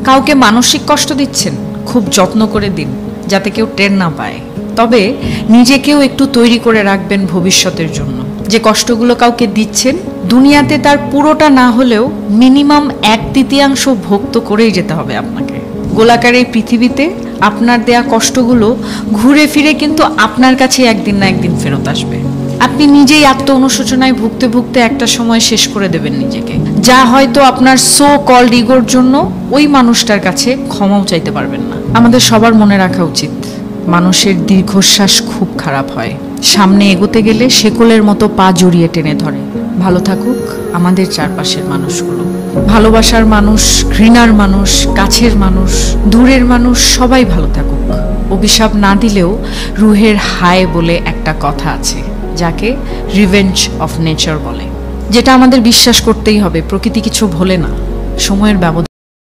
কাউকে মানসিক কষ্ট দিচ্ছেন, খুব যত্ন করে দিন যাতে কেউ টের না পায়। তবে নিজেকেও একটু তৈরি করে রাখবেন ভবিষ্যতের জন্য। যে কষ্টগুলো কাউকে দিচ্ছেন, দুনিয়াতে তার পুরোটা না হলেও মিনিমাম 1/3 ভোগ তো করেই যেতে হবে আপনাকে। গোলাকার এই পৃথিবীতে আপনার দেয়া কষ্টগুলো ঘুরে ফিরে কিন্তু আপনার কাছে একদিন না একদিন ফেরত আসবে। আপনি নিজেই আত্ম অনুশোচনায় ভুগতে ভুগতে একটা সময় শেষ করে দেবেন নিজেকে, যা হয়তো আপনার সো কল্ড ইগোর জন্য ওই মানুষটার কাছে ক্ষমাও চাইতে পারবেন না। আমাদের সবার মনে রাখা উচিত, মানুষের দীর্ঘশ্বাস খুব খারাপ হয়, সামনে এগোতে গেলে শেকলের মতো পা জড়িয়ে টেনে ধরে। ভালো থাকুক আমাদের চারপাশের মানুষগুলো, ভালোবাসার মানুষ, ঘৃণার মানুষ, কাছের মানুষ, দূরের মানুষ, সবাই ভালো থাকুক। অভিশাপ না দিলেও রুহের হায় বলে একটা কথা আছে, যাকে রিভেঞ্জ অফ নেচার বলে, যেটা আমাদের বিশ্বাস করতেই হবে। প্রকৃতি কিছু ভোলে না, সময়ের ব্যবধান।